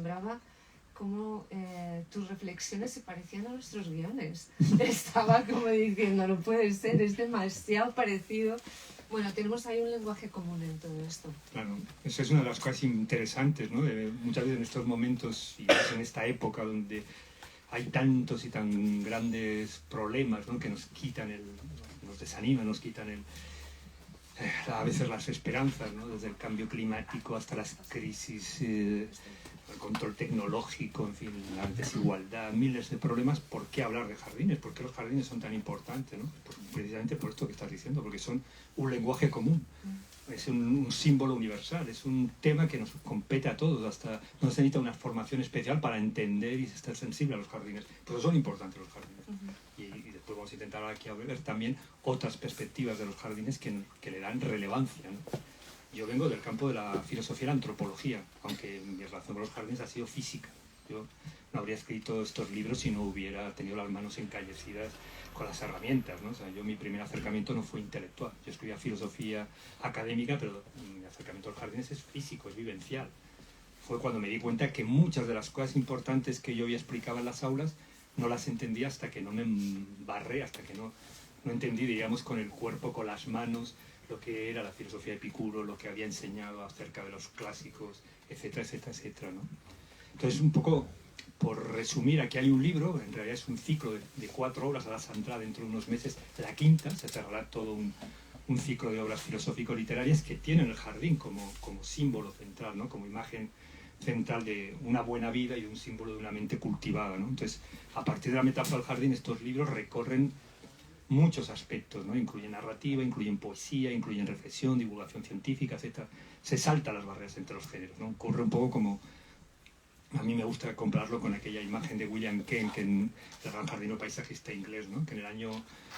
asombraba cómo tus reflexiones se parecían a nuestros guiones. Estaba como diciendo, no puede ser, es demasiado parecido. Bueno, tenemos ahí un lenguaje común en todo esto. Claro, eso es una de las cosas interesantes, ¿no? Muchas veces en estos momentos y más en esta época donde hay tantos y tan grandes problemas, ¿no? Que nos quitan nos desaniman, nos quitan a veces las esperanzas, ¿no? Desde el cambio climático hasta las crisis, el control tecnológico, en fin, la desigualdad, miles de problemas. ¿Por qué hablar de jardines? ¿Por qué los jardines son tan importantes, ¿no? Pues precisamente por esto que estás diciendo, porque son un lenguaje común, es un símbolo universal, es un tema que nos compete a todos, hasta no se necesita una formación especial para entender y estar sensible a los jardines. Pues son importantes los jardines. Y después vamos a intentar aquí ver también otras perspectivas de los jardines que le dan relevancia, ¿no? Yo vengo del campo de la filosofía y la antropología, aunque mi relación con los jardines ha sido física. Yo no habría escrito estos libros si no hubiera tenido las manos encallecidas con las herramientas, ¿no? O sea, mi primer acercamiento no fue intelectual. Yo escribía filosofía académica, pero mi acercamiento a los jardines es físico, es vivencial. Fue cuando me di cuenta que muchas de las cosas importantes que yo ya explicaba en las aulas no las entendía hasta que no me embarré, hasta que no entendí, digamos, con el cuerpo, con las manos, lo que era la filosofía de Epicuro, lo que había enseñado acerca de los clásicos, etcétera, etcétera, etcétera, ¿no? Entonces, un poco, por resumir, aquí hay un libro, en realidad es un ciclo de 4 obras, ahora saldrá dentro de unos meses la quinta, se cerrará todo un ciclo de obras filosófico-literarias que tienen el jardín como símbolo central, ¿no? Como imagen central de una buena vida y de un símbolo de una mente cultivada, ¿no? Entonces, a partir de la metáfora del jardín, estos libros recorren muchos aspectos, ¿no? Incluyen narrativa, incluyen poesía, incluyen reflexión, divulgación científica, etc. Se saltan las barreras entre los géneros, ¿no? Ocurre un poco como... A mí me gusta compararlo con aquella imagen de William Kent, que el gran jardinero paisajista inglés, ¿no? Que en el año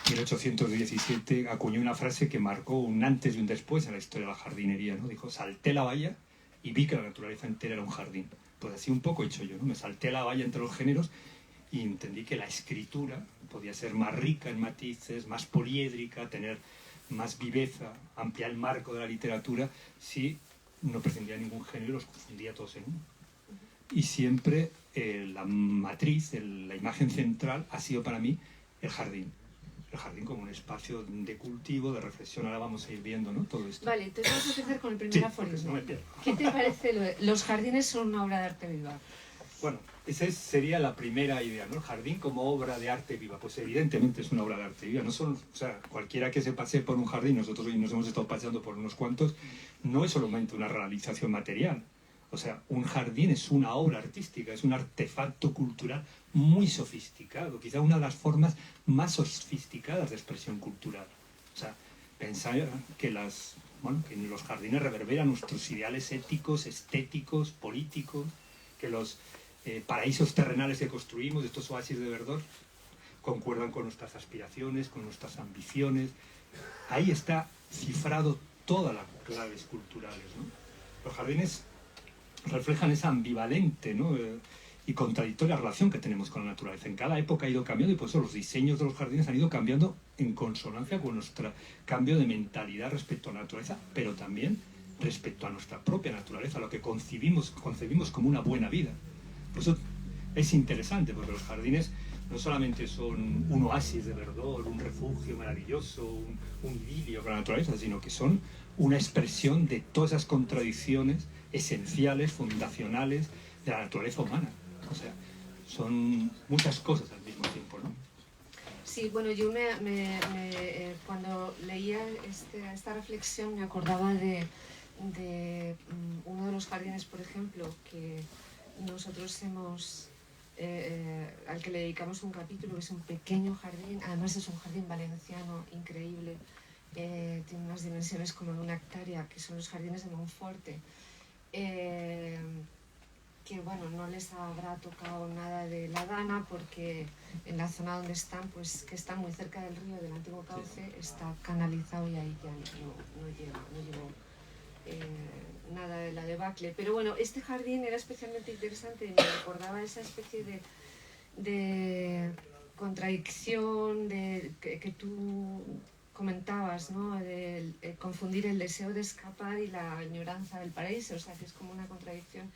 1817 acuñó una frase que marcó un antes y un después en la historia de la jardinería, ¿no? Dijo, salté la valla y vi que la naturaleza entera era un jardín. Pues así un poco he hecho yo, ¿no? Me salté la valla entre los géneros y entendí que la escritura podía ser más rica en matices, más poliédrica, tener más viveza, ampliar el marco de la literatura, si no prescindía de ningún género y los confundía todos en uno. Y siempre la matriz, la imagen central ha sido para mí el jardín. El jardín como un espacio de cultivo, de reflexión. Ahora vamos a ir viendo, ¿no? Todo esto. Vale, entonces vamos a empezar con el primer aforismo. No ¿Qué te parece los jardines son una obra de arte viva? Bueno, esa sería la primera idea, ¿no? El jardín como obra de arte viva. Pues evidentemente es una obra de arte viva. No son, o sea, cualquiera que se pase por un jardín, nosotros hoy nos hemos estado paseando por unos cuantos, no es solamente una realización material. O sea, un jardín es una obra artística, es un artefacto cultural muy sofisticado, quizá una de las formas más sofisticadas de expresión cultural. O sea, pensar que que en los jardines reverberan nuestros ideales éticos, estéticos, políticos, que los paraísos terrenales que construimos, estos oasis de verdor, concuerdan con nuestras aspiraciones, con nuestras ambiciones. Ahí está cifrado todas las claves culturales, ¿no? Los jardines reflejan esa ambivalente, ¿no? Y contradictoria relación que tenemos con la naturaleza. En cada época ha ido cambiando y por eso los diseños de los jardines han ido cambiando en consonancia con nuestro cambio de mentalidad respecto a la naturaleza, pero también respecto a nuestra propia naturaleza, lo que concebimos como una buena vida. Por eso es interesante, porque los jardines no solamente son un oasis de verdor, un refugio maravilloso, un idilio con la naturaleza, sino que son una expresión de todas esas contradicciones esenciales, fundacionales de la naturaleza humana. O sea, son muchas cosas al mismo tiempo, ¿no? Sí, bueno, yo cuando leía esta reflexión me acordaba de uno de los jardines, por ejemplo, que nosotros al que le dedicamos un capítulo, que es un pequeño jardín, además es un jardín valenciano increíble, tiene unas dimensiones como de 1 hectárea, que son los jardines de Monforte, que bueno, no les habrá tocado nada de la Dana porque en la zona donde están, pues que están muy cerca del río, del antiguo cauce, está canalizado y ahí ya no llevó nada de la debacle. Pero bueno, este jardín era especialmente interesante y me recordaba esa especie de contradicción que tú comentabas, ¿no? De confundir el deseo de escapar y la añoranza del paraíso, o sea que es como una contradicción.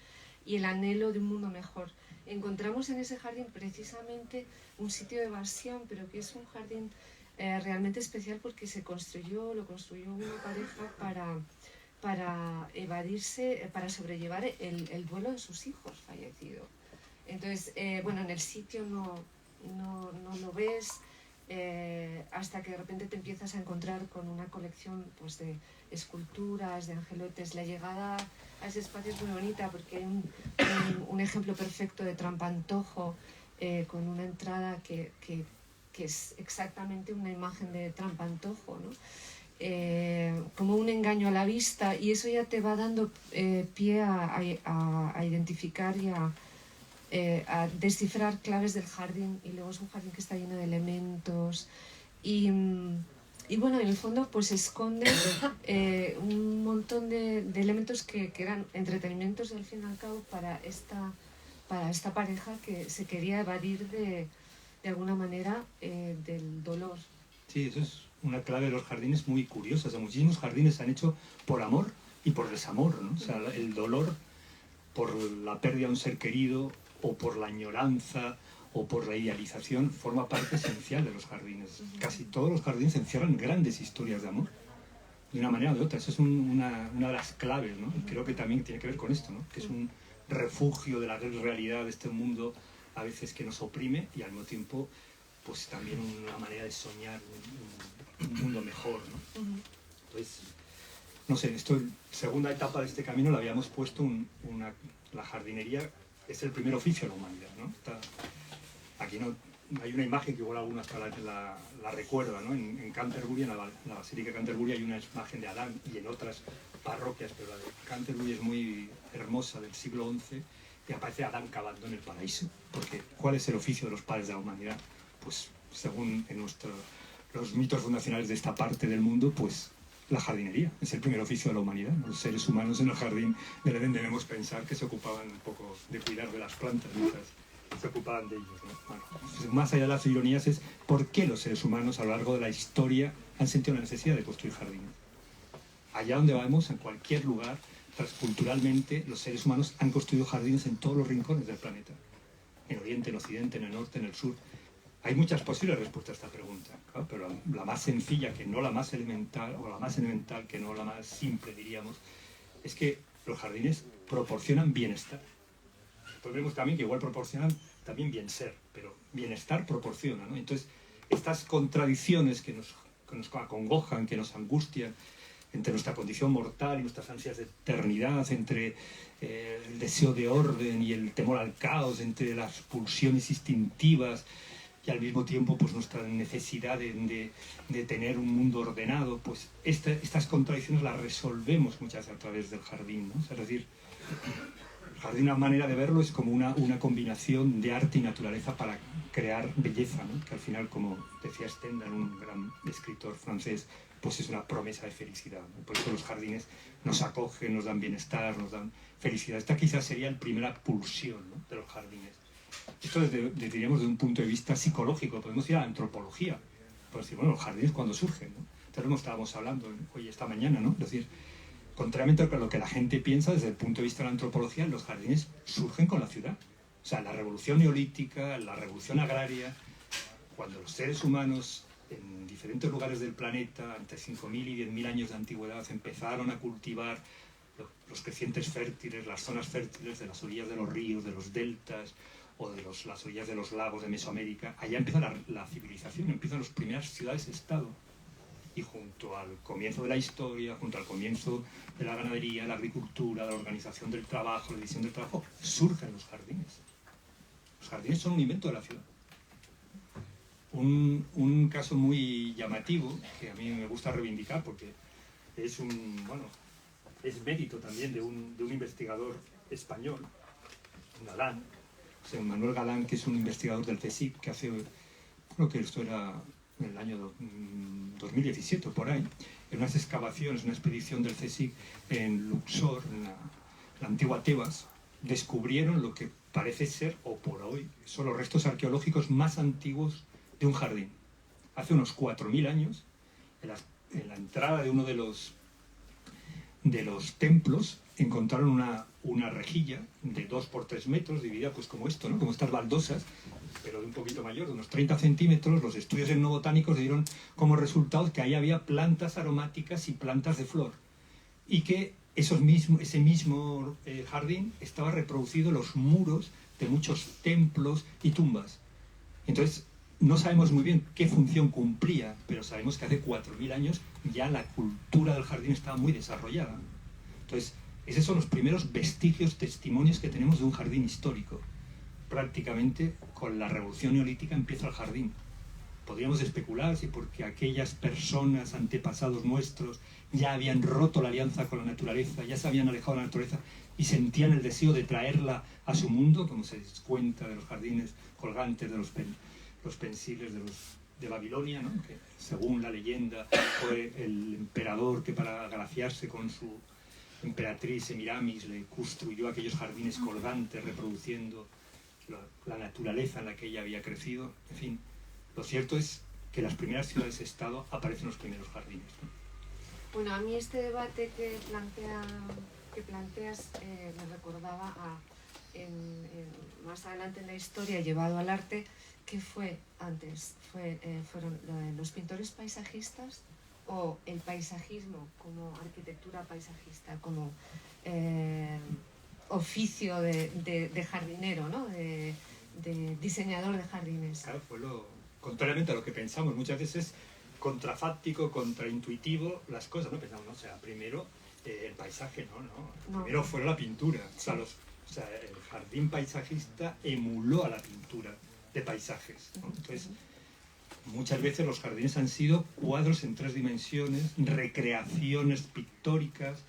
y el anhelo de un mundo mejor. Encontramos en ese jardín precisamente un sitio de evasión, pero que es un jardín realmente especial porque lo construyó una pareja para evadirse, para sobrellevar el duelo de sus hijos fallecidos. Entonces, bueno, en el sitio no lo ves hasta que de repente te empiezas a encontrar con una colección pues, de esculturas, de angelotes. La llegada a ese espacio es muy bonita porque hay un ejemplo perfecto de trampantojo con una entrada que es exactamente una imagen de trampantojo, ¿no? Como un engaño a la vista, y eso ya te va dando pie a identificar y a descifrar claves del jardín. Y luego es un jardín que está lleno de elementos y bueno, en el fondo pues esconde un montón de elementos que eran entretenimientos al fin y al cabo para esta pareja que se quería evadir de alguna manera del dolor. Sí, eso es una clave de los jardines muy curiosa. O sea, muchísimos jardines se han hecho por amor y por desamor, ¿no? O sea, el dolor por la pérdida de un ser querido o por la añoranza o por la idealización forma parte esencial de los jardines. Casi todos los jardines encierran grandes historias de amor, de una manera o de otra. Eso es una de las claves, ¿no? Y creo que también tiene que ver con esto, ¿no? Que es un refugio de la realidad de este mundo a veces que nos oprime y al mismo tiempo pues también una manera de soñar un mundo mejor, ¿no? Entonces, no sé, segunda etapa de este camino la habíamos puesto la jardinería es el primer oficio de la humanidad, ¿no? Aquí no hay una imagen que igual algunas la recuerdan, ¿no? En Canterbury, en la Basílica de Canterbury hay una imagen de Adán y en otras parroquias, pero la de Canterbury es muy hermosa, del siglo XI, y aparece Adán cavando en el paraíso, porque ¿cuál es el oficio de los padres de la humanidad? Pues según los mitos fundacionales de esta parte del mundo, pues la jardinería es el primer oficio de la humanidad. Los seres humanos en el jardín del Edén debemos pensar que se ocupaban un poco de cuidar de las plantas mientras se ocupaban de ellos, ¿no? Bueno, pues más allá de las ironías es por qué los seres humanos a lo largo de la historia han sentido la necesidad de construir jardines. Allá donde vamos, en cualquier lugar, culturalmente, los seres humanos han construido jardines en todos los rincones del planeta. En Oriente, en Occidente, en el Norte, en el Sur. Hay muchas posibles respuestas a esta pregunta, ¿no? Pero la más sencilla, que no la más elemental, o la más elemental, que no la más simple, diríamos, es que los jardines proporcionan bienestar. Pues vemos también que igual proporcionan también bien ser, pero bienestar proporciona, ¿no? Entonces, estas contradicciones que nos acongojan, que nos angustian, entre nuestra condición mortal y nuestras ansias de eternidad, entre el deseo de orden y el temor al caos, entre las pulsiones instintivas y al mismo tiempo pues nuestra necesidad de tener un mundo ordenado, pues estas contradicciones las resolvemos muchas veces a través del jardín, ¿no? O sea, es decir, el jardín, una manera de verlo, es como una combinación de arte y naturaleza para crear belleza, ¿no? Que al final, como decía Stendhal, un gran escritor francés, pues es una promesa de felicidad, ¿no? Por eso los jardines nos acogen, nos dan bienestar, nos dan felicidad. Esta quizás sería la primera pulsión, ¿no? De los jardines. Esto diríamos desde un punto de vista psicológico, podemos ir a la antropología, podemos decir, bueno, los jardines cuando surgen, ¿no? Entonces lo estábamos hablando hoy, esta mañana, ¿no? Es decir, contrariamente a lo que la gente piensa, desde el punto de vista de la antropología, los jardines surgen con la ciudad. O sea, la revolución neolítica, la revolución agraria, cuando los seres humanos en diferentes lugares del planeta, entre 5.000 y 10.000 años de antigüedad, empezaron a cultivar los crecientes fértiles, las zonas fértiles de las orillas de los ríos, de los deltas, o de las orillas de los lagos de Mesoamérica, allá empieza la civilización, empiezan las primeras ciudades-estado. Y junto al comienzo de la historia, junto al comienzo de la ganadería, la agricultura, la organización del trabajo, la división del trabajo, surgen los jardines. Los jardines son un invento de la ciudad. Un caso muy llamativo, que a mí me gusta reivindicar, porque es mérito también de un investigador español, Galán, José Manuel Galán, que es un investigador del CSIC, que creo que esto era en el año 2017 por ahí, en unas excavaciones, una expedición del CSIC en Luxor, en la antigua Tebas, descubrieron lo que parece ser, o por hoy, son los restos arqueológicos más antiguos de un jardín. Hace unos 4.000 años, en la entrada de uno de los templos, encontraron una rejilla de 2 por 3 metros, dividida pues como esto, ¿no? Como estas baldosas, pero de un poquito mayor, de unos 30 centímetros. Los estudios etnobotánicos dieron como resultado que ahí había plantas aromáticas y plantas de flor, y que ese mismo jardín estaba reproducido en los muros de muchos templos y tumbas. Entonces, no sabemos muy bien qué función cumplía, pero sabemos que hace 4.000 años ya la cultura del jardín estaba muy desarrollada. Entonces, esos son los primeros vestigios, testimonios que tenemos de un jardín histórico. Prácticamente con la revolución neolítica empieza el jardín. Podríamos especular si porque aquellas personas, antepasados nuestros, ya habían roto la alianza con la naturaleza, ya se habían alejado de la naturaleza y sentían el deseo de traerla a su mundo, como se cuenta de los jardines colgantes, de los pensiles de Babilonia, ¿no? Que según la leyenda fue el emperador que, para agraciarse con su emperatriz Semiramis, le construyó aquellos jardines colgantes reproduciendo la naturaleza en la que ella había crecido. En fin, lo cierto es que en las primeras ciudades-estado aparecen los primeros jardines, ¿no? Bueno, a mí este debate que planteas me recordaba más adelante en la historia, llevado al arte, ¿qué fue antes? ¿Fueron los pintores paisajistas o el paisajismo como arquitectura paisajista, como oficio de jardinero, ¿no? de diseñador de jardines? Claro, contrariamente a lo que pensamos, muchas veces contrafáctico, contraintuitivo las cosas, ¿no? Pensamos, no, o sea, primero el paisaje, no. Primero fue la pintura. Sí. O sea, el jardín paisajista emuló a la pintura de paisajes, ¿no? Entonces, muchas veces los jardines han sido cuadros en 3 dimensiones, recreaciones pictóricas,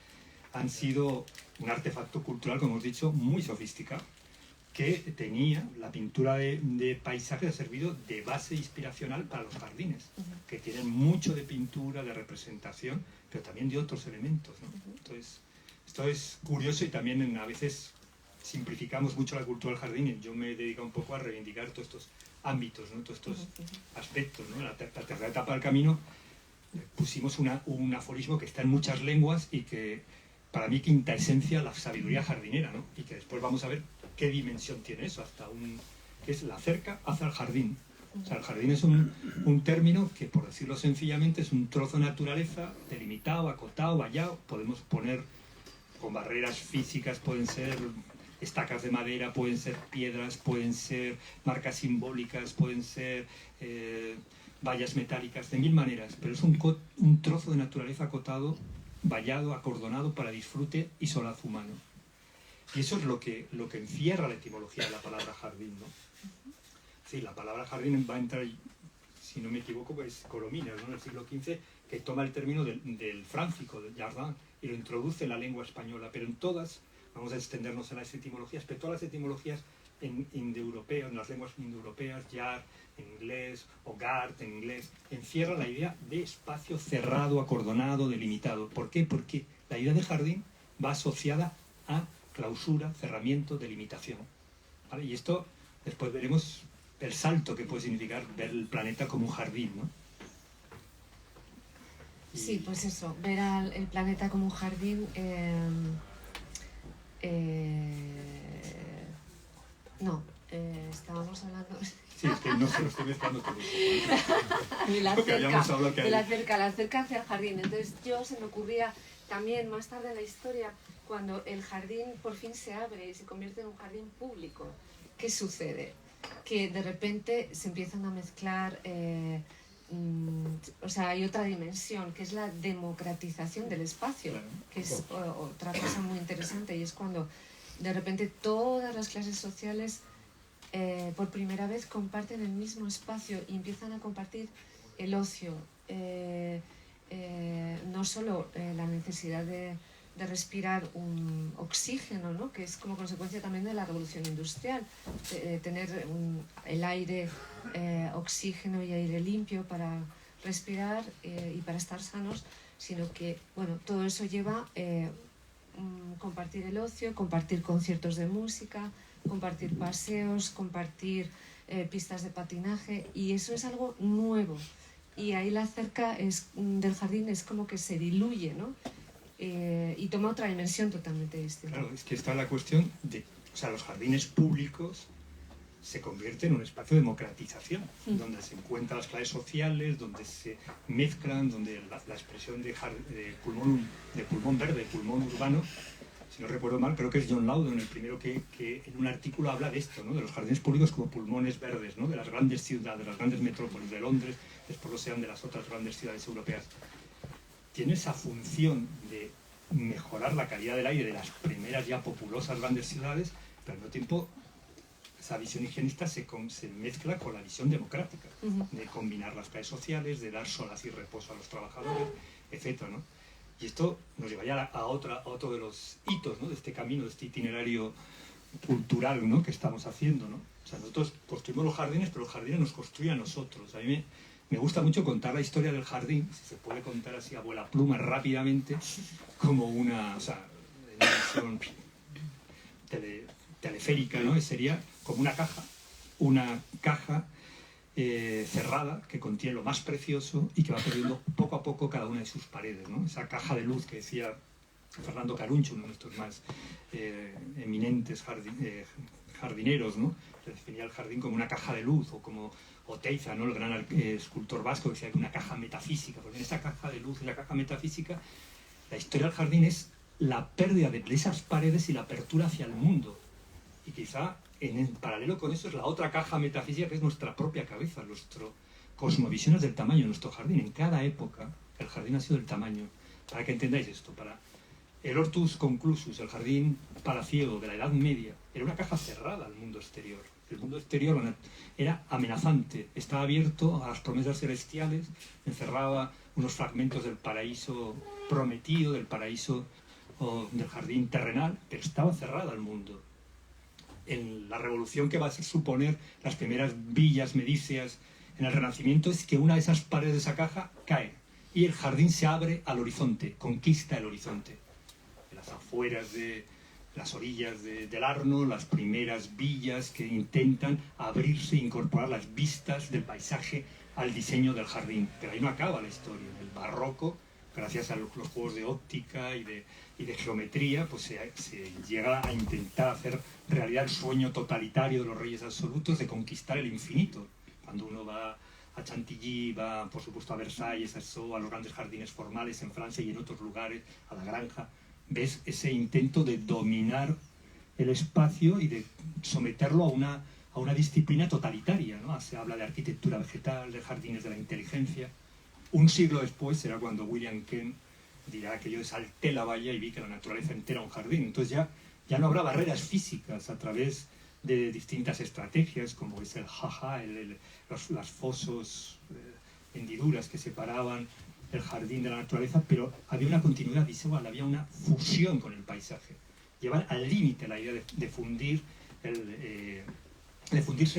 han sido un artefacto cultural, como hemos dicho, muy sofisticado, que tenía la pintura de paisajes, ha servido de base inspiracional para los jardines, que tienen mucho de pintura, de representación, pero también de otros elementos, ¿no? Entonces, esto es curioso y también a veces simplificamos mucho la cultura del jardín, y yo me he dedicado un poco a reivindicar todos estos ámbitos, ¿no? Todos estos aspectos, ¿no? En la tercera etapa del camino pusimos un aforismo que está en muchas lenguas y que, para mí, quinta esencia la sabiduría jardinera, ¿no? Y que después vamos a ver qué dimensión tiene eso, que es la cerca hacia el jardín. O sea, el jardín es un término que, por decirlo sencillamente, es un trozo de naturaleza delimitado, acotado, vallado. Podemos poner con barreras físicas, pueden ser estacas de madera, pueden ser piedras, pueden ser marcas simbólicas, pueden ser vallas metálicas, de 1000 maneras, pero es un trozo de naturaleza acotado, vallado, acordonado para disfrute y solaz humano. Y eso es lo que encierra la etimología de la palabra jardín, ¿no? Sí, la palabra jardín va a entrar, si no me equivoco, pues Coromines, ¿no? En el siglo XV, que toma el término del fráncico, del jardin, y lo introduce en la lengua española, pero en todas, vamos a extendernos en las etimologías, pero todas las etimologías indoeuropeas, en las lenguas indoeuropeas, yard en inglés o gard en inglés, encierra la idea de espacio cerrado, acordonado, delimitado. ¿Por qué? Porque la idea de jardín va asociada a clausura, cerramiento, delimitación, ¿vale? Y esto después veremos el salto que puede significar ver el planeta como un jardín, ¿no? Sí, pues eso, ver el planeta como un jardín. Estábamos hablando. Sí, es que no se lo estoy mezclando todo. La cerca hacia el jardín. Entonces se me ocurría también más tarde en la historia, cuando el jardín por fin se abre y se convierte en un jardín público, ¿qué sucede? Que de repente se empiezan a mezclar, hay otra dimensión, que es la democratización del espacio, claro, que es otra cosa muy interesante, y es cuando de repente todas las clases sociales por primera vez comparten el mismo espacio y empiezan a compartir el ocio, no solo la necesidad de respirar un oxígeno, ¿no? Que es como consecuencia también de la revolución industrial, tener el aire, oxígeno y aire limpio para respirar y para estar sanos, sino que, bueno, todo eso lleva compartir el ocio, compartir conciertos de música, compartir paseos, compartir pistas de patinaje, y eso es algo nuevo. Y ahí la cerca del jardín es como que se diluye, ¿no? y toma otra dimensión totalmente distinta. Claro, es que está la cuestión de, o sea, los jardines públicos se convierten en un espacio de democratización, donde se encuentran las clases sociales, donde se mezclan, donde la expresión de pulmón verde, pulmón urbano, si no recuerdo mal, creo que es John Loudon el primero que en un artículo habla de esto, ¿no? De los jardines públicos como pulmones verdes, ¿no? De las grandes ciudades, de las grandes metrópolis, de Londres, después lo sean de las otras grandes ciudades europeas. Tiene esa función de mejorar la calidad del aire de las primeras ya populosas grandes ciudades, pero al mismo tiempo esa visión higienista se mezcla con la visión democrática, de combinar las clases sociales, de dar solaz y reposo a los trabajadores, etc., ¿no? Y esto nos llevaría a otro de los hitos, ¿no? De este camino, de este itinerario cultural, ¿no? Que estamos haciendo, ¿no? O sea, nosotros construimos los jardines, pero los jardines nos construyen a nosotros. A mí me gusta mucho contar la historia del jardín, si se puede contar así a vuela pluma rápidamente, como una visión teleférica, ¿no? Sería como una caja cerrada que contiene lo más precioso y que va perdiendo poco a poco cada una de sus paredes, ¿no? Esa caja de luz que decía Fernando Caruncho, uno de nuestros más eminentes jardineros, ¿no? Que definía el jardín como una caja de luz, o como Oteiza, ¿no? El gran escultor vasco, que decía que una caja metafísica, porque en esa caja de luz, en la caja metafísica, la historia del jardín es la pérdida de esas paredes y la apertura hacia el mundo. Y quizá en paralelo con eso es la otra caja metafísica, que es nuestra propia cabeza, nuestro cosmovisiones del tamaño de nuestro jardín. En cada época el jardín ha sido del tamaño. Para que entendáis esto, para el Hortus Conclusus, el jardín palaciego de la Edad Media, era una caja cerrada al mundo exterior. El mundo exterior era amenazante, estaba abierto a las promesas celestiales, encerraba unos fragmentos del paraíso prometido, del paraíso o del jardín terrenal, pero estaba cerrada al mundo. En la revolución que va a suponer las primeras villas medicias en el Renacimiento es que una de esas paredes de esa caja cae y el jardín se abre al horizonte, conquista el horizonte. En las afueras de las orillas del Arno, las primeras villas que intentan abrirse e incorporar las vistas del paisaje al diseño del jardín. Pero ahí no acaba la historia. El barroco, gracias a los juegos de óptica y de geometría, pues se llega a intentar hacer realidad el sueño totalitario de los reyes absolutos de conquistar el infinito. Cuando uno va a Chantilly, va por supuesto a Versalles, a Sceaux, a los grandes jardines formales en Francia y en otros lugares, a la Granja, ves ese intento de dominar el espacio y de someterlo a una disciplina totalitaria, ¿no? Se habla de arquitectura vegetal, de jardines de la inteligencia. Un siglo después será cuando William Kent dirá que yo salté la valla y vi que la naturaleza entera era un jardín. Entonces ya no habrá barreras físicas a través de distintas estrategias, como es el jaja, las fosos, hendiduras que separaban el jardín de la naturaleza, pero había una continuidad visual, había una fusión con el paisaje. Llevar al límite la idea de fundirse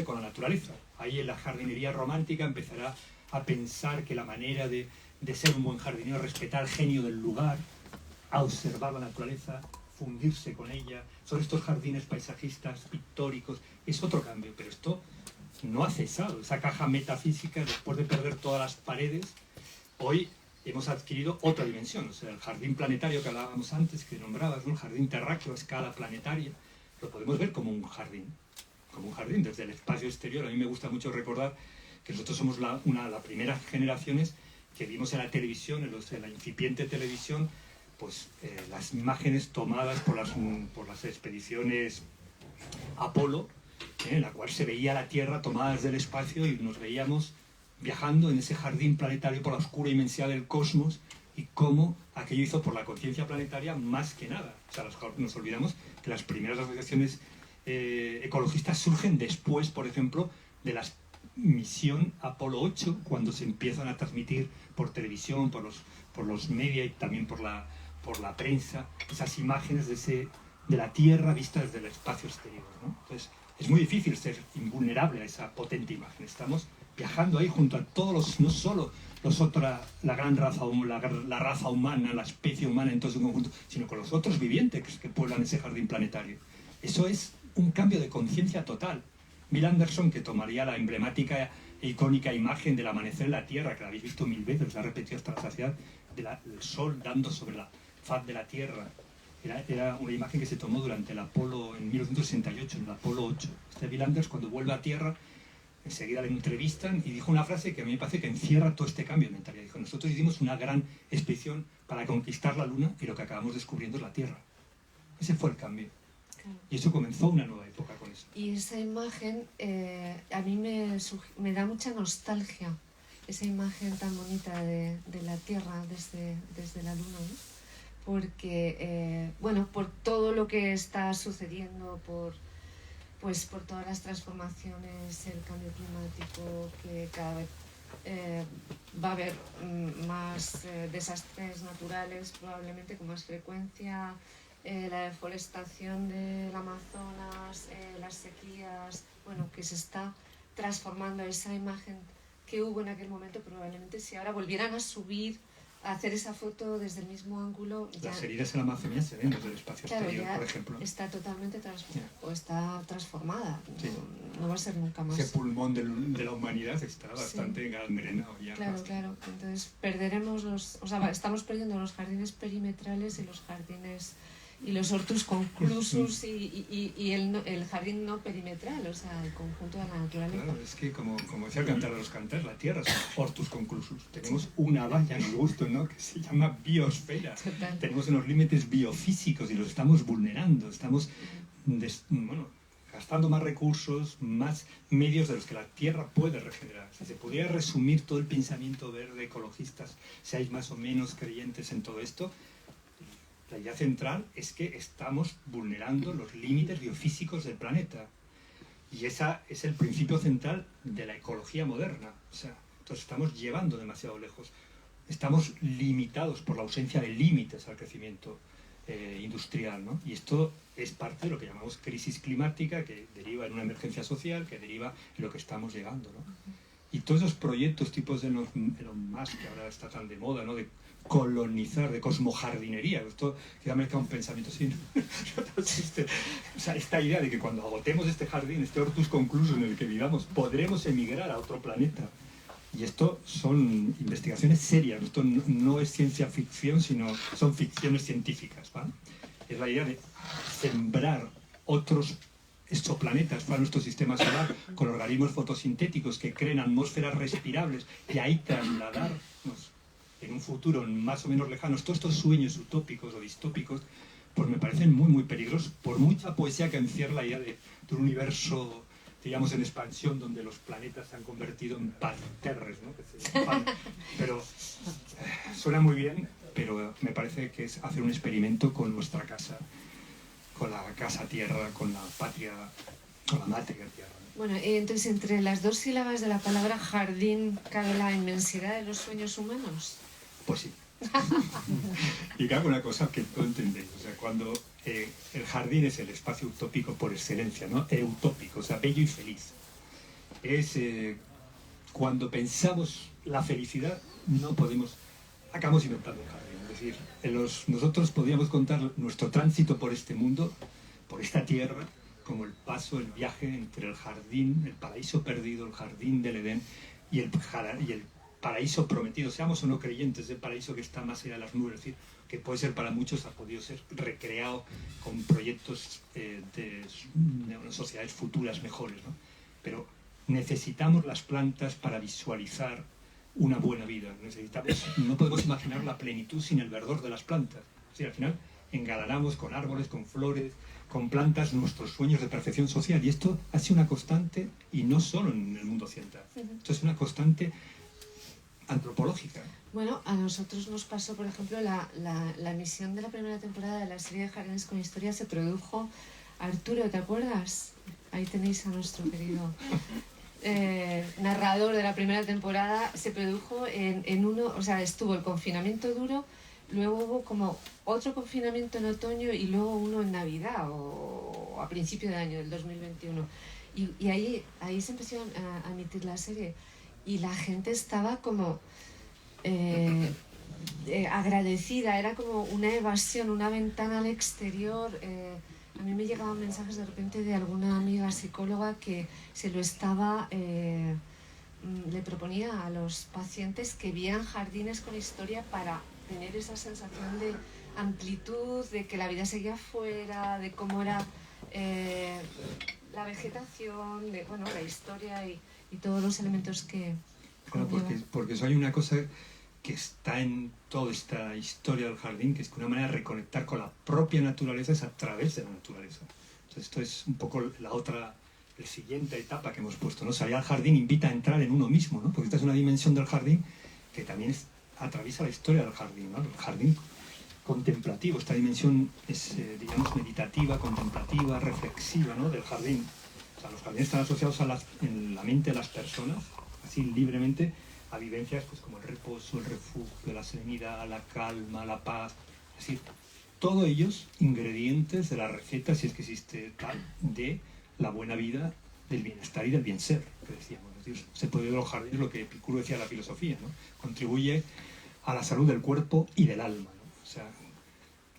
con la naturaleza. Ahí en la jardinería romántica empezará a pensar que la manera de ser un buen jardinero es respetar el genio del lugar, a observar la naturaleza, fundirse con ella. Son estos jardines paisajistas, pictóricos. Es otro cambio, pero esto no ha cesado. Esa caja metafísica, después de perder todas las paredes, hoy hemos adquirido otra dimensión. O sea, el jardín planetario que hablábamos antes, que nombrabas, ¿no? El jardín terráqueo a escala planetaria, lo podemos ver como un jardín. Como un jardín desde el espacio exterior. A mí me gusta mucho recordar que nosotros somos una de las primeras generaciones que vimos en la televisión, en la incipiente televisión, pues las imágenes tomadas por las expediciones Apolo, en la cual se veía la Tierra tomada desde el espacio y nos veíamos viajando en ese jardín planetario por la oscura inmensidad del cosmos, y cómo aquello hizo por la conciencia planetaria más que nada. O sea, nos olvidamos que las primeras asociaciones ecologistas surgen después, por ejemplo, de la misión Apolo 8, cuando se empiezan a transmitir por televisión, por los media y también por la prensa, esas imágenes de la Tierra vista desde el espacio exterior, ¿no? Entonces, es muy difícil ser invulnerable a esa potente imagen. Estamos viajando ahí junto a todos no solo la gran raza, la raza humana, la especie humana en todo su conjunto, sino con los otros vivientes que pueblan ese jardín planetario. Eso es un cambio de conciencia total. Bill Anderson, que tomaría la emblemática e icónica imagen del amanecer en la Tierra, que la habéis visto 1000 veces, la ha repetido hasta la saciedad, del sol dando sobre la faz de la Tierra. Era una imagen que se tomó durante el Apolo en 1968, en el Apolo 8. Bill Anders, cuando vuelve a Tierra, enseguida le entrevistan y dijo una frase que a mí me parece que encierra todo este cambio de mentalidad. Dijo: nosotros hicimos una gran expedición para conquistar la Luna y lo que acabamos descubriendo es la Tierra. Ese fue el cambio. Claro. Y eso comenzó una nueva época con eso. Y esa imagen a mí me da mucha nostalgia, esa imagen tan bonita de la Tierra desde la Luna, ¿no? Porque, bueno, por todo lo que está sucediendo, por todas las transformaciones, el cambio climático, que cada vez va a haber más desastres naturales, probablemente con más frecuencia, la deforestación del Amazonas, las sequías, bueno, que se está transformando esa imagen que hubo en aquel momento. Probablemente si ahora volvieran a subir, a hacer esa foto desde el mismo ángulo, ya, las heridas en la Amazonía se ven desde el espacio exterior, por ejemplo. Está totalmente transformada. Sí. No va a ser nunca más. Ese pulmón de la humanidad está bastante gangrenado ya. Claro, claro. Entonces perderemos estamos perdiendo los jardines perimetrales y los jardines y los hortus conclusus y el jardín no perimetral, o sea, el conjunto de la naturaleza. Claro, es que como decía el Cantar de los Cantares, la Tierra es hortus conclusus. Tenemos una valla, nos gusta, ¿no?, que se llama biosfera. Total. Tenemos unos límites biofísicos y los estamos vulnerando. Estamos gastando más recursos, más medios de los que la Tierra puede regenerar. Si se pudiera resumir todo el pensamiento verde, ecologistas, seáis más o menos creyentes en todo esto, la idea central es que estamos vulnerando los límites biofísicos del planeta. Y ese es el principio central de la ecología moderna. O sea, entonces estamos llevando demasiado lejos. Estamos limitados por la ausencia de límites al crecimiento industrial, ¿no? Y esto es parte de lo que llamamos crisis climática, que deriva en una emergencia social, que deriva en lo que estamos llegando, ¿no? Y todos esos proyectos tipos de Elon Musk, que ahora está tan de moda, ¿no?, de colonizar, de cosmojardinería, esto que ha marcado un pensamiento así, ¿no? O sea, esta idea de que cuando agotemos este jardín, este hortus conclusus en el que vivamos, podremos emigrar a otro planeta. Y esto son investigaciones serias, esto no es ciencia ficción, sino son ficciones científicas, ¿vale? Es la idea de sembrar otros exoplanetas para nuestro sistema solar con organismos fotosintéticos que creen atmósferas respirables y ahí trasladarnos en un futuro más o menos lejano. Todos estos sueños utópicos o distópicos pues me parecen muy muy peligrosos, por mucha poesía que encierra la idea de un universo, digamos, en expansión, donde los planetas se han convertido en parterres, ¿no?, pero suena muy bien, pero me parece que es hacer un experimento con nuestra casa, con la casa tierra, con la patria, con la matria tierra. Bueno, entonces entre las dos sílabas de la palabra jardín cabe la inmensidad de los sueños humanos. Pues sí. Y cabe una cosa que no entendéis, o sea, cuando el jardín es el espacio utópico por excelencia, ¿no?, eutópico, o sea, bello y feliz. Es cuando pensamos la felicidad, no podemos, acabamos inventando el jardín. Es decir, nosotros podríamos contar nuestro tránsito por este mundo, por esta tierra, como el paso, el viaje entre el jardín, el paraíso perdido, el jardín del Edén y el paraíso prometido. Seamos o no creyentes del paraíso que está más allá de las nubes, es decir, que puede ser para muchos, ha podido ser recreado con proyectos de sociedades futuras mejores, ¿no? Pero necesitamos las plantas para visualizar una buena vida. No podemos imaginar la plenitud sin el verdor de las plantas. Sí, al final engalanamos con árboles, con flores, con plantas nuestros sueños de perfección social, y esto ha sido una constante, y no solo en el mundo occidental. Esto es una constante antropológica. Bueno, a nosotros nos pasó, por ejemplo, la emisión de la primera temporada de la serie de Jardines con Historia se produjo, Arturo, ¿te acuerdas? Ahí tenéis a nuestro querido narrador de la primera temporada. Se produjo en uno, o sea, estuvo el confinamiento duro, luego hubo como otro confinamiento en otoño y luego uno en Navidad o a principio de año, del 2021. Y ahí se empezó a emitir la serie y la gente estaba como agradecida, era como una evasión, una ventana al exterior. A mí me llegaban mensajes de repente de alguna amiga psicóloga que se lo estaba, le proponía a los pacientes que vieran Jardines con Historia para tener esa sensación de amplitud, de que la vida seguía afuera, de cómo era la vegetación, de bueno, la historia y todos los elementos que Claro, porque eso hay una cosa que está en toda esta historia del jardín, que es que una manera de reconectar con la propia naturaleza es a través de la naturaleza. Entonces esto es un poco la siguiente etapa que hemos puesto, ¿no? Salir al jardín invita a entrar en uno mismo, ¿no? Porque esta es una dimensión del jardín que también atraviesa la historia del jardín, ¿no? El jardín contemplativo, esta dimensión es, digamos, meditativa, contemplativa, reflexiva, ¿no? Del jardín. O sea, los jardines están asociados en la mente de las personas, así libremente, a vivencias pues, como el reposo, el refugio, la serenidad, la calma, la paz. Es decir, todos ellos ingredientes de la receta, si es que existe tal, de la buena vida, del bienestar y del bien ser, que decíamos. Es decir, se puede ver los jardines, lo que Epicuro decía de la filosofía, ¿no? Contribuye a la salud del cuerpo y del alma, ¿no? O sea,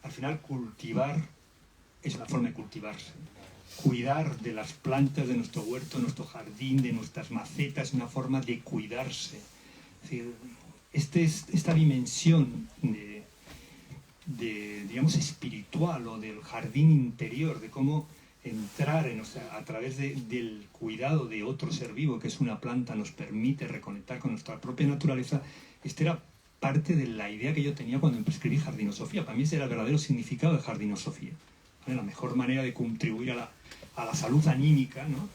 al final cultivar es una forma de cultivarse. Cuidar de las plantas de nuestro huerto, de nuestro jardín, de nuestras macetas, es una forma de cuidarse. Es decir, esta dimensión digamos, espiritual o del jardín interior, de cómo entrar a través del cuidado de otro ser vivo, que es una planta, nos permite reconectar con nuestra propia naturaleza. Este era parte de la idea que yo tenía cuando escribí Jardinosofía. Para mí ese era el verdadero significado de Jardinosofía. La mejor manera de contribuir a la salud anímica, ¿no?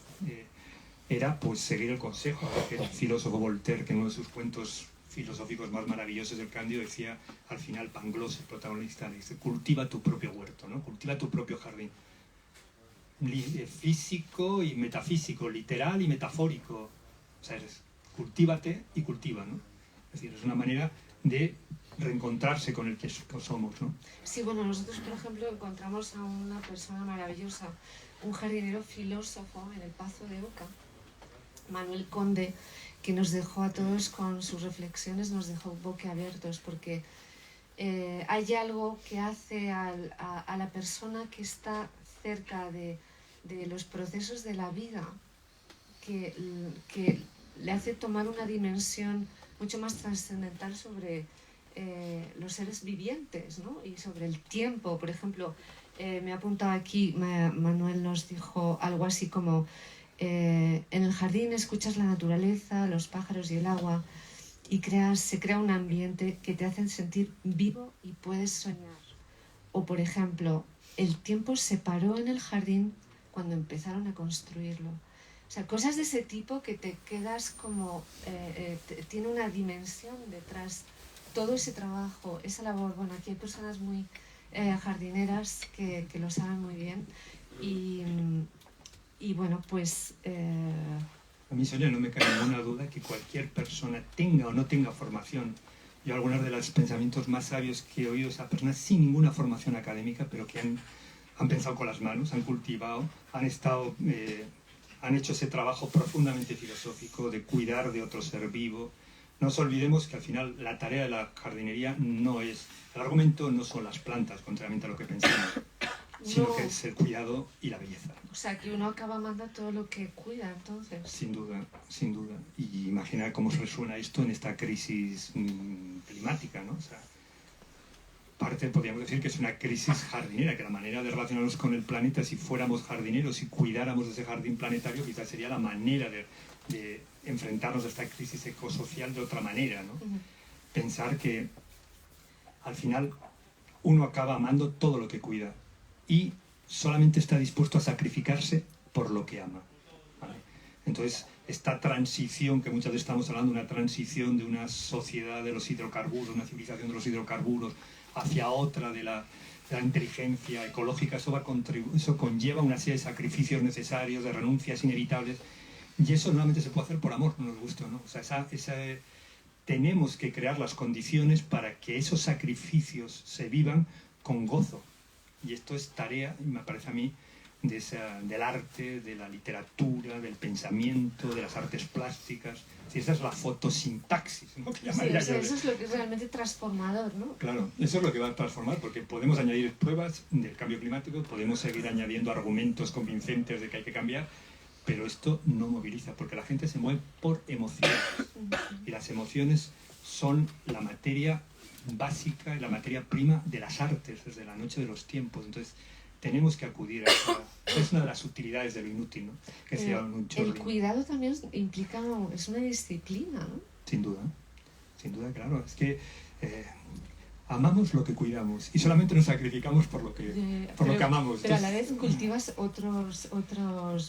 Era pues seguir el consejo del filósofo Voltaire, que en uno de sus cuentos filosóficos más maravillosos del Cándido decía, al final Pangloss, el protagonista, le dice, cultiva tu propio huerto, ¿no? Cultiva tu propio jardín. Físico y metafísico, literal y metafórico. O sea, cultívate y cultiva, ¿no? Es decir, es una manera de reencontrarse con el que somos, ¿no? Sí, bueno, nosotros, por ejemplo, encontramos a una persona maravillosa, un jardinero filósofo en el Pazo de Oca, Manuel Conde, que nos dejó a todos con sus reflexiones, nos dejó boquiabiertos, porque hay algo que hace a la persona que está cerca de los procesos de la vida, que le hace tomar una dimensión mucho más trascendental sobre los seres vivientes, ¿no? Y sobre el tiempo. Por ejemplo, me ha apuntado aquí, Manuel nos dijo algo así como en el jardín escuchas la naturaleza, los pájaros y el agua y se crea un ambiente que te hacen sentir vivo y puedes soñar. O por ejemplo, el tiempo se paró en el jardín cuando empezaron a construirlo. O sea, cosas de ese tipo que te quedas como tiene una dimensión detrás, todo ese trabajo, esa labor. Bueno, aquí hay personas muy jardineras que lo saben muy bien y bueno, pues a mí, Sonia, no me cabe ninguna duda que cualquier persona tenga o no tenga formación. Yo algunos de los pensamientos más sabios que he oído a personas sin ninguna formación académica, pero que han pensado con las manos, han cultivado, han hecho ese trabajo profundamente filosófico de cuidar de otro ser vivo. No nos olvidemos que al final la tarea de la jardinería no es... El argumento no son las plantas, contrariamente a lo que pensamos, sino no, que es el cuidado y la belleza. O sea, que uno acaba amando todo lo que cuida, entonces. Sin duda, sin duda. Y imaginar cómo resuena esto en esta crisis climática, ¿no? O sea, podríamos decir que es una crisis jardinera, que la manera de relacionarnos con el planeta, si fuéramos jardineros y cuidáramos de ese jardín planetario, quizás sería la manera de enfrentarnos a esta crisis ecosocial de otra manera, ¿no? Pensar que al final uno acaba amando todo lo que cuida y solamente está dispuesto a sacrificarse por lo que ama, ¿vale? Entonces, esta transición que muchas veces estamos hablando, una transición de una sociedad de los hidrocarburos, una civilización de los hidrocarburos, hacia otra de la inteligencia ecológica, eso conlleva una serie de sacrificios necesarios, de renuncias inevitables, y eso normalmente se puede hacer por amor, no nos gusta, ¿no? O sea, tenemos que crear las condiciones para que esos sacrificios se vivan con gozo, y esto es tarea, me parece a mí, del arte, de la literatura, del pensamiento, de las artes plásticas. Si esa es la fotosintaxis, ¿no? Sí, o sea, eso es lo que es realmente transformador, ¿no? Claro, eso es lo que va a transformar, porque podemos añadir pruebas del cambio climático, podemos seguir añadiendo argumentos convincentes de que hay que cambiar, pero esto no moviliza, porque la gente se mueve por emociones, y las emociones son la materia básica, la materia prima de las artes desde la noche de los tiempos. Entonces tenemos que acudir a esa... Es una de las utilidades de lo inútil, ¿no? Que sea un el cuidado también implica, es una disciplina, ¿no? Sin duda, claro. Es que amamos lo que cuidamos y solamente nos sacrificamos por lo que amamos. Pero a la vez cultivas otros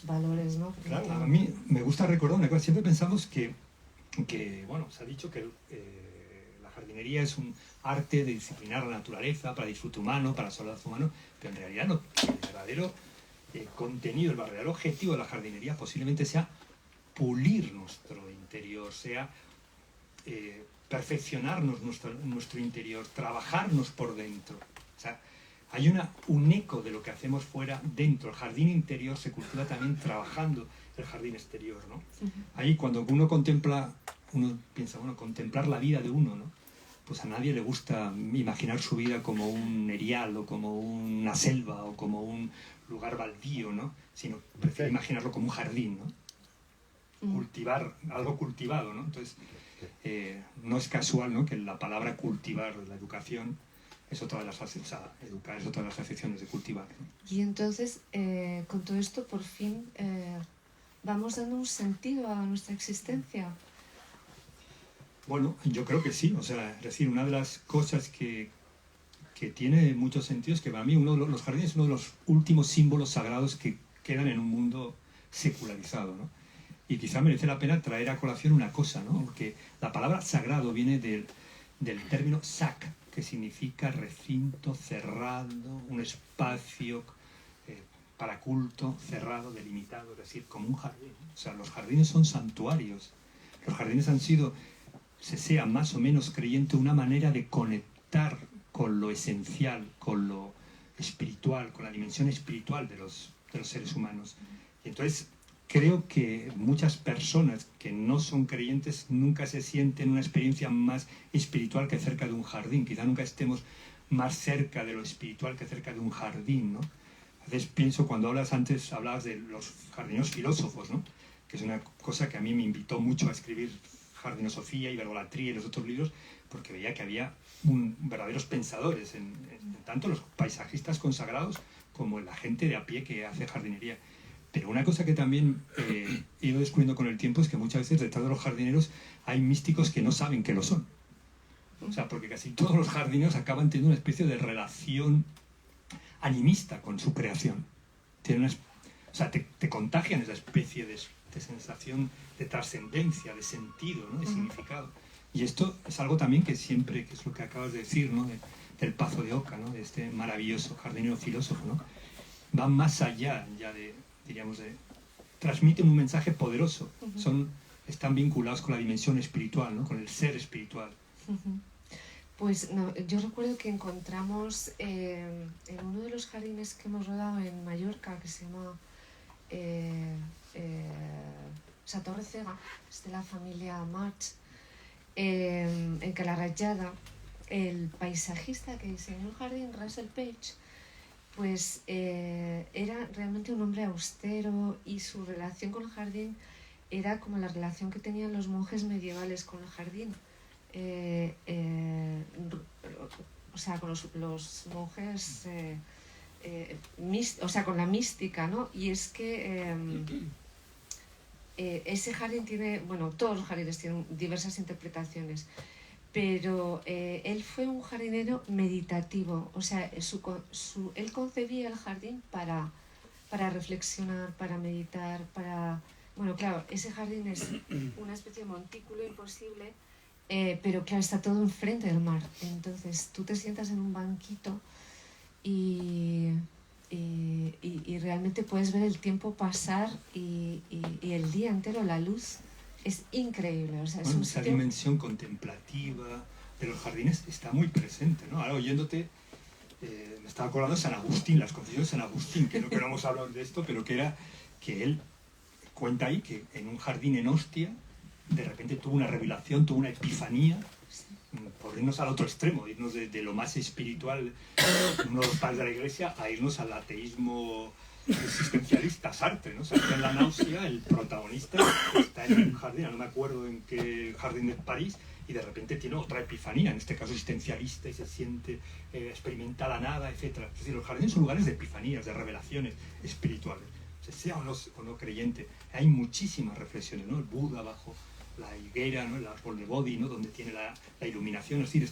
valores, ¿no? Claro, a mí me gusta recordar una cosa. Siempre pensamos que bueno, se ha dicho que la jardinería es un arte de disciplinar la naturaleza, para disfrute humano, para soledad humano, pero en realidad no. El verdadero contenido, el verdadero objetivo de la jardinería posiblemente sea pulir nuestro interior, sea perfeccionarnos nuestro interior, trabajarnos por dentro. O sea, hay un eco de lo que hacemos fuera dentro. El jardín interior se cultiva también trabajando el jardín exterior, ¿no? Ahí cuando uno contempla, uno piensa, bueno, contemplar la vida de uno, ¿no? Pues a nadie le gusta imaginar su vida como un erial o como una selva o como un lugar baldío, ¿no? Sino prefiere imaginarlo como un jardín, ¿no? Cultivar, algo cultivado, ¿no? Entonces, no es casual, ¿no?, que la palabra cultivar, la educación, es otra de las, o sea, educar es otra de las acepciones de cultivar, ¿no? Y entonces, con todo esto, por fin, vamos dando un sentido a nuestra existencia. Bueno, yo creo que sí. O sea, es decir, una de las cosas que tiene muchos sentidos, que para mí los jardines es uno de los últimos símbolos sagrados que quedan en un mundo secularizado, ¿no? Y quizá merece la pena traer a colación una cosa, ¿no? Porque la palabra sagrado viene del término sac, que significa recinto cerrado, un espacio para culto cerrado, delimitado, es decir, como un jardín. O sea, los jardines son santuarios. Los jardines han sido, se sea más o menos creyente, una manera de conectar con lo esencial, con lo espiritual, con la dimensión espiritual de los seres humanos. Y entonces creo que muchas personas que no son creyentes nunca se sienten una experiencia más espiritual que cerca de un jardín. Quizá nunca estemos más cerca de lo espiritual que cerca de un jardín, ¿no? A veces pienso, cuando hablabas de los jardineros filósofos, ¿no?, que es una cosa que a mí me invitó mucho a escribir Jardinosofía y Verbolatría y los otros libros, porque veía que había verdaderos pensadores, en tanto los paisajistas consagrados como la gente de a pie que hace jardinería. Pero una cosa que también he ido descubriendo con el tiempo es que muchas veces detrás de los jardineros hay místicos que no saben que lo son. O sea, porque casi todos los jardineros acaban teniendo una especie de relación animista con su creación. O sea, te contagian esa especie de sensación de trascendencia, de sentido, ¿no?, de significado. Y esto es algo también que siempre, que es lo que acabas de decir, ¿no?, del Pazo de Oca, ¿no?, de este maravilloso jardinero filósofo, ¿no?, va más allá ya diríamos, transmiten un mensaje poderoso. Están vinculados con la dimensión espiritual, ¿no?, con el ser espiritual. Pues no, yo recuerdo que encontramos en uno de los jardines que hemos rodado en Mallorca, que se llama Sa Torre Cega, es de la familia March, en Calarrayada, el paisajista que diseñó el jardín, Russell Page, pues era realmente un hombre austero, y su relación con el jardín era como la relación que tenían los monjes medievales con el jardín. O sea, con los monjes, o sea, con la mística, ¿no? Y es que ese jardín tiene, bueno, todos los jardines tienen diversas interpretaciones, pero él fue un jardinero meditativo. O sea, él concebía el jardín para reflexionar, para meditar, bueno, claro, ese jardín es una especie de montículo imposible, pero claro, está todo enfrente del mar. Entonces tú te sientas en un banquito y realmente puedes ver el tiempo pasar y el día entero, la luz es increíble. O sea, es esa dimensión contemplativa de los jardines está muy presente, ¿no? Ahora, oyéndote, me estaba acordando de San Agustín, las confesiones de San Agustín, que no queremos hablar de esto, pero que él cuenta ahí que en un jardín en Ostia de repente tuvo una revelación, tuvo una epifanía, por irnos al otro extremo, irnos de lo más espiritual, uno de los padres de la Iglesia, a irnos al ateísmo existencialista, Sartre, ¿no? Sartre en La náusea, el protagonista está en un jardín, no me acuerdo en qué jardín de París, y de repente tiene otra epifanía, en este caso existencialista, y se siente, experimenta la nada, etc. Es decir, los jardines son lugares de epifanías, de revelaciones espirituales. O sea o no creyente, hay muchísimas reflexiones, ¿no? El Buda bajo la higuera, ¿no? El árbol de Bodhi, ¿no? Donde tiene la iluminación. Es decir,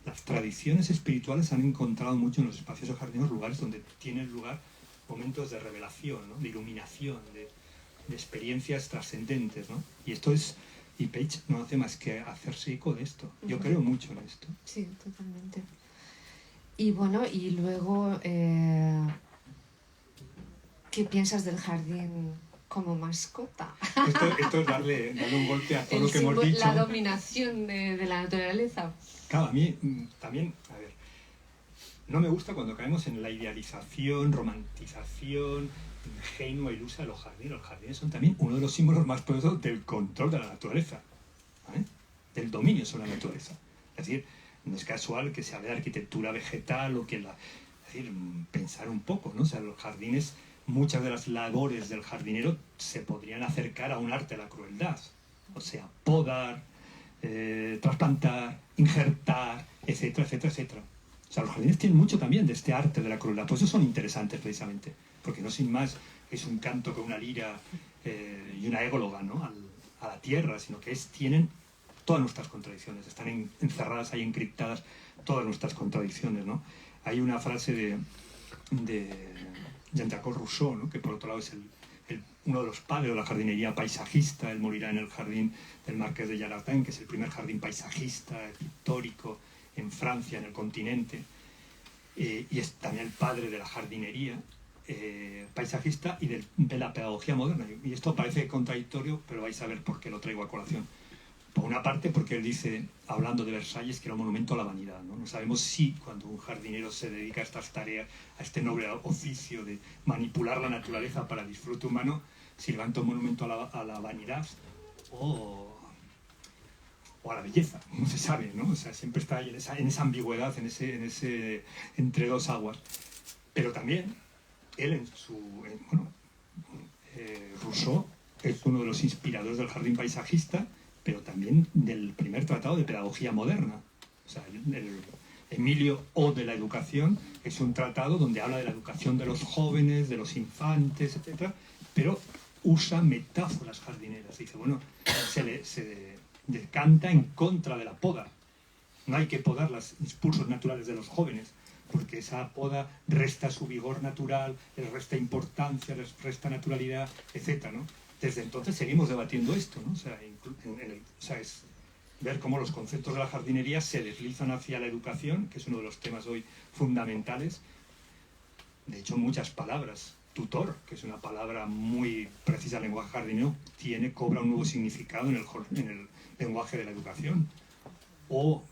las tradiciones espirituales han encontrado mucho en los espacios jardineros lugares donde tienen lugar momentos de revelación, ¿no? De iluminación, de experiencias trascendentes, ¿no? Y Page no hace más que hacerse eco de esto. Yo creo mucho en esto. Sí, totalmente. Y bueno, y luego, ¿qué piensas del jardín como mascota? Esto es darle un golpe a todo lo que hemos dicho. La dominación de la naturaleza. Claro, a mí también, a ver, no me gusta cuando caemos en la idealización, romantización ingenua, ilusa de los jardines. Los jardines son también uno de los símbolos más poderosos del control de la naturaleza, ¿vale? Del dominio sobre la naturaleza. Es decir, no es casual que se hable de arquitectura vegetal o que es decir, pensar un poco, ¿no? O sea, los jardines, muchas de las labores del jardinero se podrían acercar a un arte de la crueldad. O sea, podar, trasplantar, injertar, etcétera, etcétera, etcétera. O sea, los jardines tienen mucho también de este arte de la crueldad. Por eso son interesantes precisamente. Porque no sin más es un canto con una lira y una égloga, ¿no? a la tierra, sino que tienen todas nuestras contradicciones. Están encerradas ahí, encriptadas todas nuestras contradicciones, ¿no? Hay una frase de Jean-Jacques Rousseau, ¿no? Que por otro lado es uno de los padres de la jardinería paisajista. Él morirá en el jardín del Marqués de Jarratin, que es el primer jardín paisajista, pictórico, en Francia, en el continente, y es también el padre de la jardinería paisajista y de la pedagogía moderna. Y esto parece contradictorio, pero vais a ver por qué lo traigo a colación. Por una parte, porque él dice, hablando de Versalles, que era un monumento a la vanidad, ¿no? No sabemos si cuando un jardinero se dedica a estas tareas, a este noble oficio de manipular la naturaleza para el disfrute humano, si levanta un monumento a la vanidad o a la belleza, no se sabe, ¿no? O sea, siempre está ahí en esa ambigüedad, en ese entre dos aguas. Pero también, él Rousseau es uno de los inspiradores del jardín paisajista, pero también del primer tratado de pedagogía moderna. O sea, el Emilio O de la educación es un tratado donde habla de la educación de los jóvenes, de los infantes, etc., pero usa metáforas jardineras. Dice, bueno, se decanta en contra de la poda. No hay que podar los impulsos naturales de los jóvenes, porque esa poda resta su vigor natural, les resta importancia, les resta naturalidad, etc., ¿no? Desde entonces seguimos debatiendo esto, ¿no? O sea, es ver cómo los conceptos de la jardinería se deslizan hacia la educación, que es uno de los temas hoy fundamentales. De hecho, muchas palabras. Tutor, que es una palabra muy precisa del lenguaje jardinero, cobra un nuevo significado en el lenguaje de la educación. O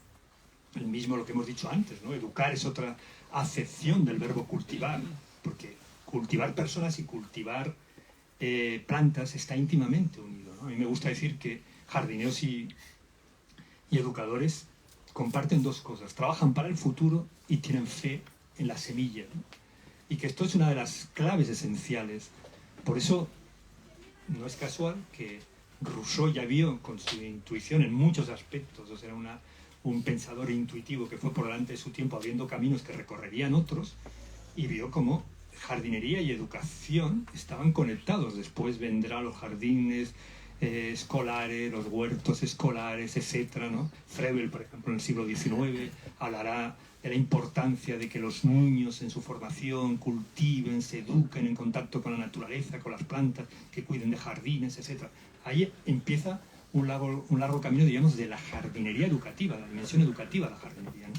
el mismo lo que hemos dicho antes, ¿no? Educar es otra acepción del verbo cultivar, porque cultivar personas y cultivar plantas está íntimamente unido, ¿no? A mí me gusta decir que jardineros y educadores comparten dos cosas: trabajan para el futuro y tienen fe en la semilla, ¿no? Y que esto es una de las claves esenciales. Por eso no es casual que Rousseau ya vio con su intuición en muchos aspectos, o sea, era un pensador intuitivo que fue por delante de su tiempo abriendo caminos que recorrerían otros, y vio cómo jardinería y educación estaban conectados. Después vendrán los jardines escolares, los huertos escolares, etc., ¿no? Froebel, por ejemplo, en el siglo XIX hablará de la importancia de que los niños en su formación cultiven, se eduquen en contacto con la naturaleza, con las plantas, que cuiden de jardines, etc. Ahí empieza un largo camino, digamos, de la jardinería educativa, la dimensión educativa de la jardinería, ¿no?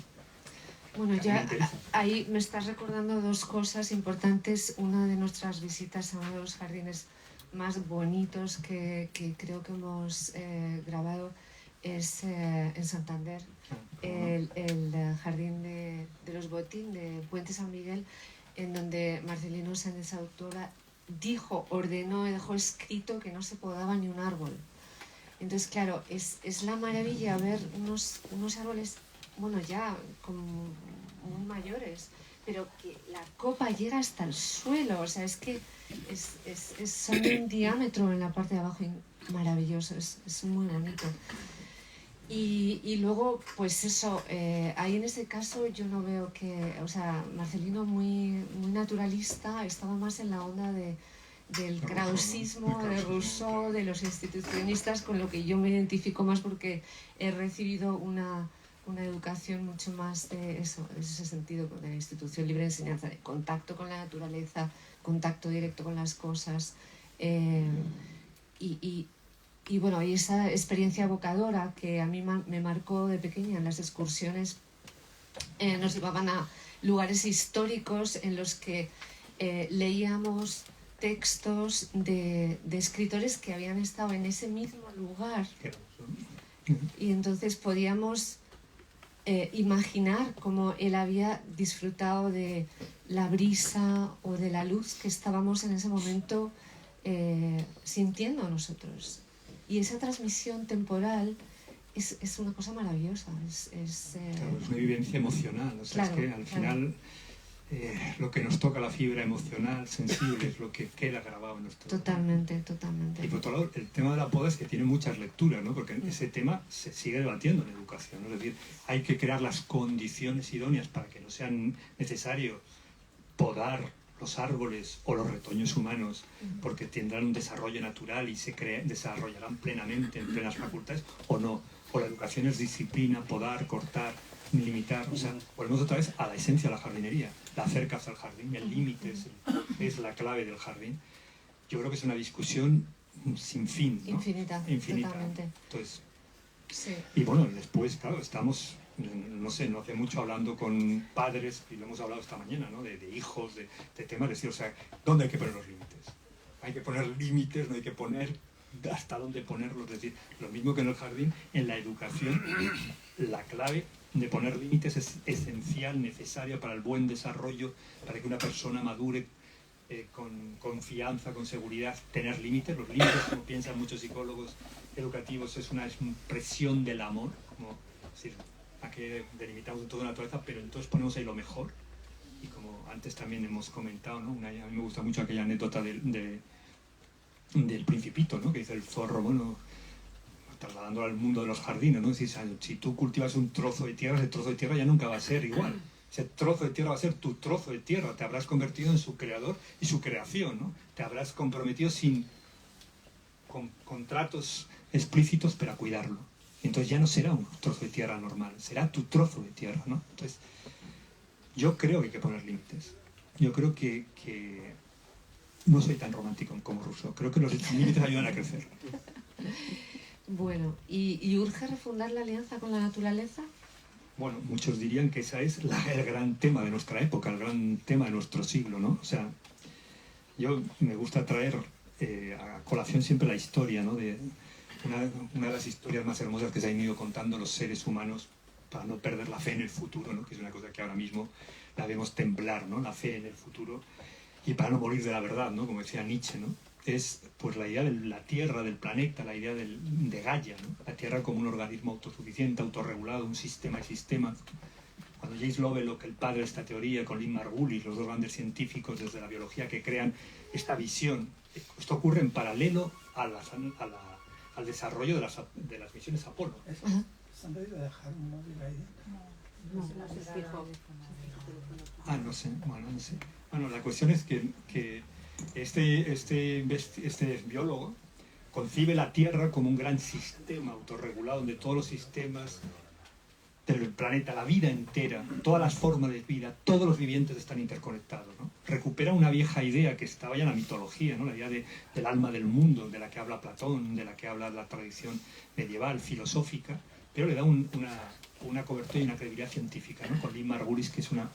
Bueno, ya ahí me estás recordando dos cosas importantes. Una de nuestras visitas a uno de los jardines más bonitos que creo que hemos grabado es en Santander, el jardín de los Botín, de Puente San Miguel, en donde Marcelino Sáenz Autora ordenó y dejó escrito que no se podaba ni un árbol. Entonces, claro, es la maravilla ver unos árboles, bueno, ya muy mayores, pero que la copa llega hasta el suelo. O sea, es que son de un diámetro en la parte de abajo maravilloso, es muy bonito. Y luego, pues eso, ahí en ese caso yo no veo que, o sea, Marcelino muy naturalista, estaba más en la onda del krausismo, de Rousseau, de los institucionistas, con lo que yo me identifico más porque he recibido una educación mucho más de eso, en ese sentido, de la institución libre de enseñanza, de contacto con la naturaleza, contacto directo con las cosas, y bueno, y esa experiencia evocadora que a mí me marcó de pequeña en las excursiones, nos llevaban a lugares históricos en los que leíamos textos de escritores que habían estado en ese mismo lugar, y entonces podíamos imaginar cómo él había disfrutado de la brisa o de la luz que estábamos en ese momento sintiendo nosotros. Y esa transmisión temporal es una cosa maravillosa. Claro, es una vivencia emocional. O sea, claro, es que al final lo que nos toca la fibra emocional, sensible, es lo que queda grabado en nuestro... Totalmente. Y por otro lado, el tema de la poda es que tiene muchas lecturas, ¿no? Porque ese tema se sigue debatiendo en educación, ¿no? Es decir, hay que crear las condiciones idóneas para que no sea necesario podar los árboles o los retoños humanos, porque tendrán un desarrollo natural y se desarrollarán plenamente en plenas facultades, o no. O la educación es disciplina, podar, cortar, limitar. O sea, volvemos otra vez a la esencia de la jardinería. La acercas al jardín, el límite es la clave del jardín. Yo creo que es una discusión sin fin, ¿no? Infinita. Totalmente. Entonces, sí. Y bueno, después, claro, estamos... no sé, no hace mucho hablando con padres, y lo hemos hablado esta mañana, ¿no? De hijos, de temas, de decir, o sea, ¿dónde hay que poner los límites? Hay que poner límites, no hay que poner hasta dónde ponerlos. Es decir, lo mismo que en el jardín, en la educación, la clave de poner límites es esencial, necesaria para el buen desarrollo, para que una persona madure con confianza, con seguridad. Tener límites, los límites, como piensan muchos psicólogos educativos, es una expresión del amor, como decir, a que delimitamos toda la naturaleza, pero entonces ponemos ahí lo mejor. Y como antes también hemos comentado, ¿no? A mí me gusta mucho aquella anécdota del Principito, ¿no? Que dice el zorro, bueno, trasladándolo al mundo de los jardines, ¿no? Si tú cultivas un trozo de tierra, ese trozo de tierra ya nunca va a ser igual. Ese trozo de tierra va a ser tu trozo de tierra, te habrás convertido en su creador y su creación, ¿no? Te habrás comprometido con contratos explícitos para cuidarlo. Entonces ya no será un trozo de tierra normal, será tu trozo de tierra, ¿no? Entonces, yo creo que hay que poner límites. Yo creo que no soy tan romántico como Rousseau. Creo que los límites ayudan a crecer. Bueno, ¿y urge refundar la alianza con la naturaleza? Bueno, muchos dirían que ese es el gran tema de nuestra época, el gran tema de nuestro siglo, ¿no? O sea, yo me gusta traer a colación siempre la historia, ¿no? De una de las historias más hermosas que se han ido contando los seres humanos para no perder la fe en el futuro, ¿no? Que es una cosa que ahora mismo la vemos temblar, ¿no? La fe en el futuro, y para no morir de la verdad, ¿no? Como decía Nietzsche, ¿no? Es pues la idea de la Tierra, del planeta, la idea de Gaia, ¿no? La Tierra como un organismo autosuficiente, autorregulado, un sistema de sistemas. Cuando James Lovelock, el padre de esta teoría, con Lynn Margulis, los dos grandes científicos desde la biología que crean esta visión, esto ocurre en paralelo al desarrollo de las misiones Apolo. ¿Se han podido dejar un móvil ahí? No se fijo. No sé, bueno, no sé. Bueno, la cuestión es que este biólogo concibe la Tierra como un gran sistema autorregulado, donde todos los sistemas del planeta, la vida entera, todas las formas de vida, todos los vivientes están interconectados, ¿no? Recupera una vieja idea que estaba ya en la mitología, ¿no? La idea del alma del mundo, de la que habla Platón, de la que habla la tradición medieval, filosófica, pero le da una cobertura y una credibilidad científica, ¿no? Con Lynn Margulis, que es una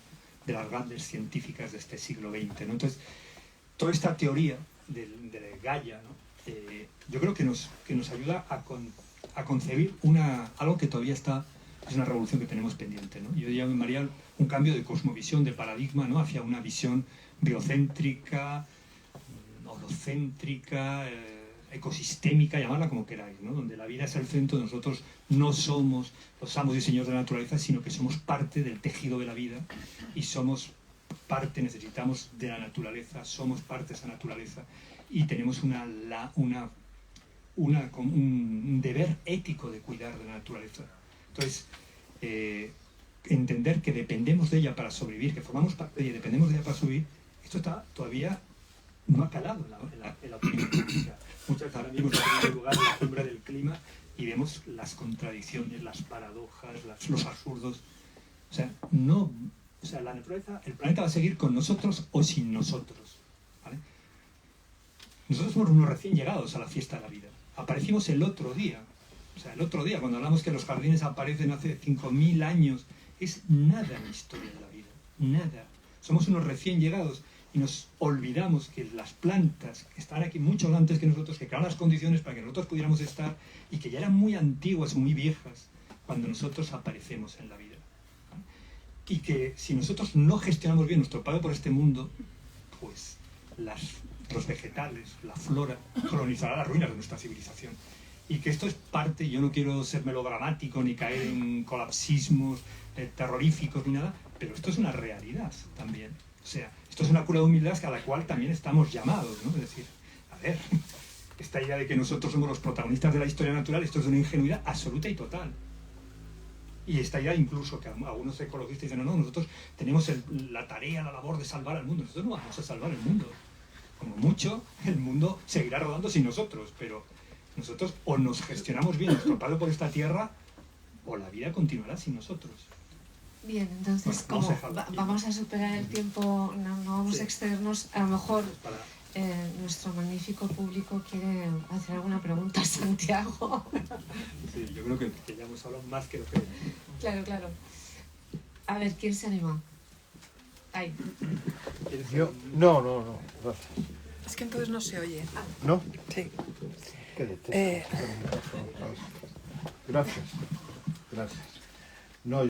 de las grandes científicas de este siglo XX, ¿no? Entonces, toda esta teoría de Gaia, ¿no? Yo creo que nos ayuda a concebir algo que todavía es una revolución que tenemos pendiente, ¿no? Yo llamaría un cambio de cosmovisión, de paradigma, ¿no? Hacia una visión biocéntrica, holocéntrica, ecosistémica, llamarla como queráis, ¿no? Donde la vida es el centro, nosotros no somos los amos y señores de la naturaleza, sino que somos parte del tejido de la vida y somos parte, necesitamos de la naturaleza, somos parte de esa naturaleza y tenemos una un deber ético de cuidar de la naturaleza. Entonces, entender que dependemos de ella para sobrevivir, que formamos parte de ella y dependemos de ella para sobrevivir, esto está no ha calado en la opinión pública. Muchas veces ahora mismo está en primer lugar la cumbre del clima y vemos las contradicciones, las paradojas, los absurdos. O sea, la naturaleza, el planeta va a seguir con nosotros o sin nosotros, ¿vale? Nosotros somos unos recién llegados a la fiesta de la vida. Aparecimos el otro día. O sea, el otro día, cuando hablamos que los jardines aparecen hace 5.000 años, es nada en la historia de la vida. Nada. Somos unos recién llegados y nos olvidamos que las plantas están aquí mucho antes que nosotros, que crearon las condiciones para que nosotros pudiéramos estar y que ya eran muy antiguas, muy viejas, cuando nosotros aparecemos en la vida. Y que si nosotros no gestionamos bien nuestro paso por este mundo, pues los vegetales, la flora, colonizará las ruinas de nuestra civilización. Y que esto es parte, yo no quiero ser melodramático ni caer en colapsismos terroríficos ni nada, pero esto es una realidad también. O sea, esto es una cura de humildad a la cual también estamos llamados, ¿no? Es decir, a ver, esta idea de que nosotros somos los protagonistas de la historia natural, esto es una ingenuidad absoluta y total. Y esta idea incluso que algunos ecologistas dicen, no, nosotros tenemos la tarea, la labor de salvar al mundo. Nosotros no vamos a salvar el mundo. Como mucho, el mundo seguirá rodando sin nosotros, pero nosotros o nos gestionamos bien nuestro paso por esta tierra o la vida continuará sin nosotros. Bien, entonces, bueno, vamos a superar el tiempo, no vamos a excedernos, a lo mejor Para... nuestro magnífico público quiere hacer alguna pregunta a Santiago. Sí, yo creo que ya hemos hablado más que lo que... Claro. A ver, ¿quién se anima? Ay. Yo, no, gracias. Es que entonces no se oye. ¿No? Sí. Gracias. No,